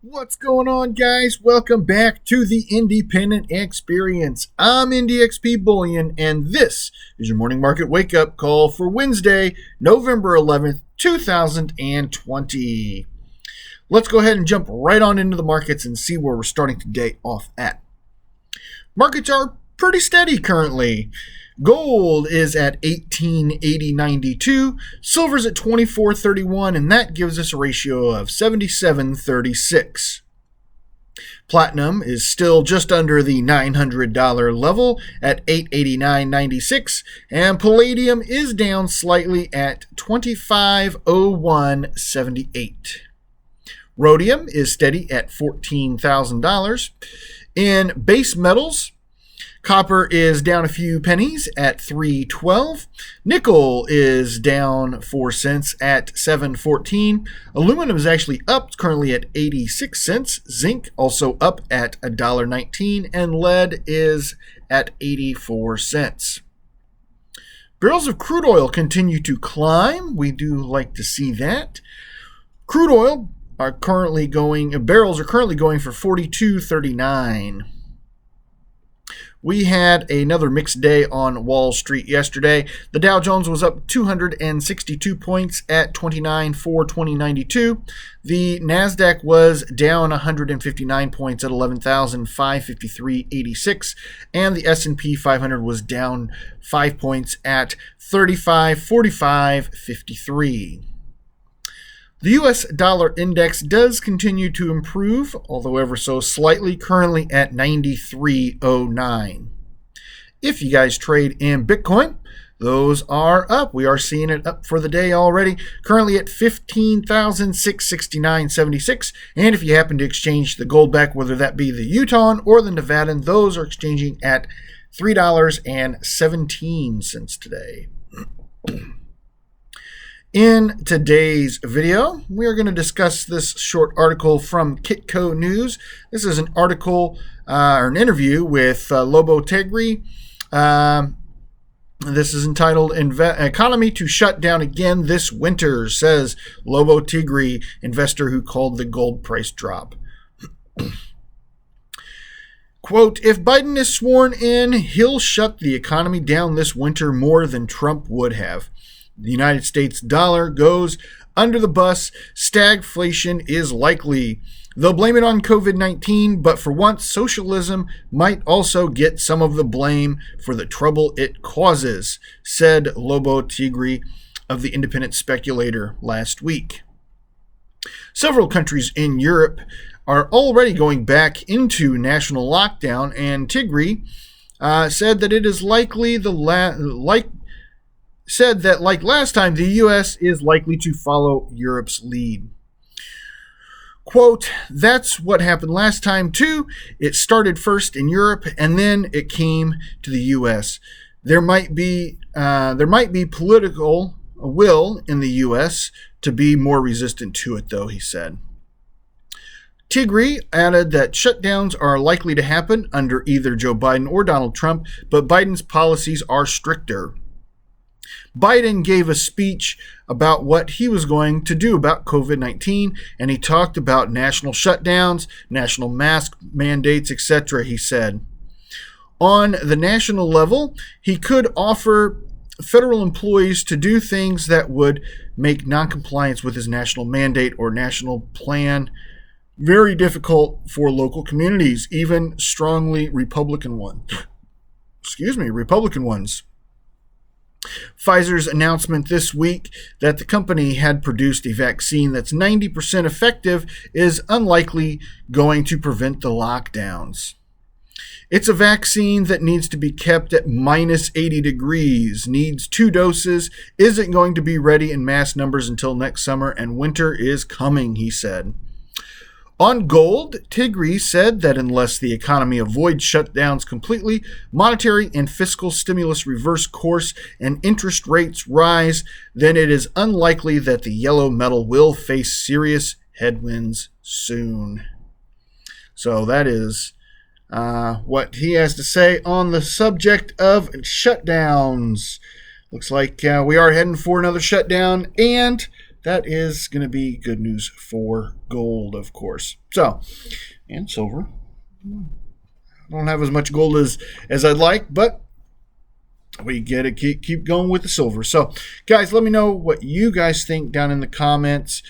What's going on, guys? Welcome back to the Independent Experience. I'm IndieXP Bullion, and this is your morning market wake-up call for Wednesday, November 11th, 2020. Let's go ahead and jump right on into the markets and see where we're starting today off at. Markets are pretty steady currently. Gold is at 1880.92, silver's at 24.31, and that gives us a ratio of 77.36. Platinum is still just under the $900 level at 889.96, and palladium is down slightly at 2501.78. Rhodium is steady at $14,000. In base metals, copper is down a few pennies at $3.12. Nickel is down 4 cents at $7.14. Aluminum is actually up, currently at 86 cents. Zinc also up at $1.19, and lead is at 84 cents. Barrels of crude oil continue to climb. We do like to see that. Crude oil barrels are currently going for $42.39. We had another mixed day on Wall Street yesterday. The Dow Jones was up 262 points at 29,420.92. The NASDAQ was down 159 points at 11,553.86. And the S&P 500 was down 5 points at 35,45.53. The U.S. dollar index does continue to improve, although ever so slightly, currently at 93.09. If you guys trade in Bitcoin, those are up. We are seeing it up for the day already, currently at 15,669.76. And if you happen to exchange the gold back, whether that be the Utah or the Nevadan, those are exchanging at $3.17 today. In today's video, we are going to discuss this short article from Kitco News. This is an article or an interview with Lobo Tiggre. This is entitled Economy to Shut Down Again This Winter, says Lobo Tiggre, investor who called the gold price drop. Quote, if Biden is sworn in, he'll shut the economy down this winter more than Trump would have. The United States dollar goes under the bus. Stagflation is likely. They'll blame it on COVID-19, but for once, socialism might also get some of the blame for the trouble it causes, said Lobo Tiggre of the Independent Speculator last week. Several countries in Europe are already going back into national lockdown, and Tiggre said that it is likely said that, like last time, the U.S. is likely to follow Europe's lead. Quote, that's what happened last time, too. It started first in Europe, and then it came to the U.S. There might be political will in the U.S. to be more resistant to it, though, he said. Tiggre added that shutdowns are likely to happen under either Joe Biden or Donald Trump, but Biden's policies are stricter. Biden gave a speech about what he was going to do about COVID-19, and he talked about national shutdowns, national mask mandates, etc., he said. On the national level, he could offer federal employees to do things that would make noncompliance with his national mandate or national plan very difficult for local communities, even strongly Republican ones. Pfizer's announcement this week that the company had produced a vaccine that's 90% effective is unlikely going to prevent the lockdowns. It's a vaccine that needs to be kept at minus 80 degrees, needs 2 doses, isn't going to be ready in mass numbers until next summer, and winter is coming, he said. On gold, Tiggre said that unless the economy avoids shutdowns completely, monetary and fiscal stimulus reverse course, and interest rates rise, then it is unlikely that the yellow metal will face serious headwinds soon. So that is what he has to say on the subject of shutdowns. Looks like we are heading for another shutdown, and that is going to be good news for gold, of course. So, and silver. I don't have as much gold as I'd like, but we get to keep going with the silver. So, guys, let me know what you guys think down in the comments.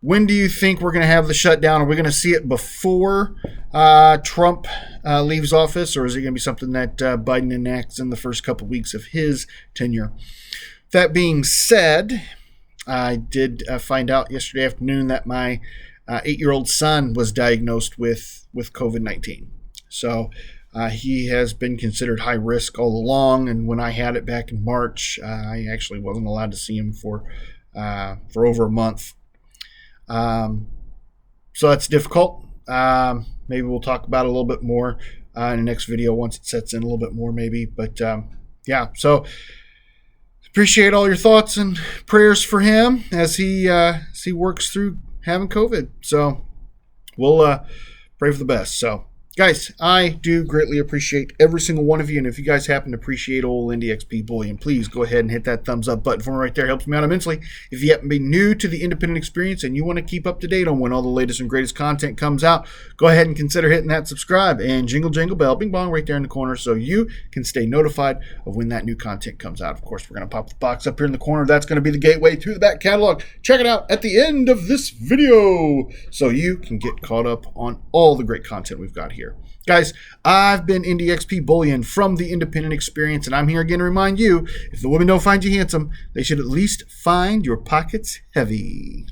When do you think we're going to have the shutdown? Are we going to see it before Trump leaves office, or is it going to be something that Biden enacts in the first couple weeks of his tenure? That being said, I did find out yesterday afternoon that my 8-year-old son was diagnosed with COVID-19. So he has been considered high risk all along, and when I had it back in March, I actually wasn't allowed to see him for over a month. So that's difficult. Maybe we'll talk about it a little bit more in the next video once it sets in a little bit more, maybe. But yeah, so appreciate all your thoughts and prayers for him as he works through having COVID. So we'll pray for the best. So, guys, I do greatly appreciate every single one of you. And if you guys happen to appreciate old IndyXP Bullion, please go ahead and hit that thumbs up button for me right there. It helps me out immensely. If you happen to be new to the independent experience and you want to keep up to date on when all the latest and greatest content comes out, go ahead and consider hitting that subscribe and jingle bell, bing bong right there in the corner so you can stay notified of when that new content comes out. Of course, we're going to pop the box up here in the corner. That's going to be the gateway to the back catalog. Check it out at the end of this video so you can get caught up on all the great content we've got here. Guys, I've been IndyXP Bullion from the Independent Experience, and I'm here again to remind you, if the women don't find you handsome, they should at least find your pockets heavy.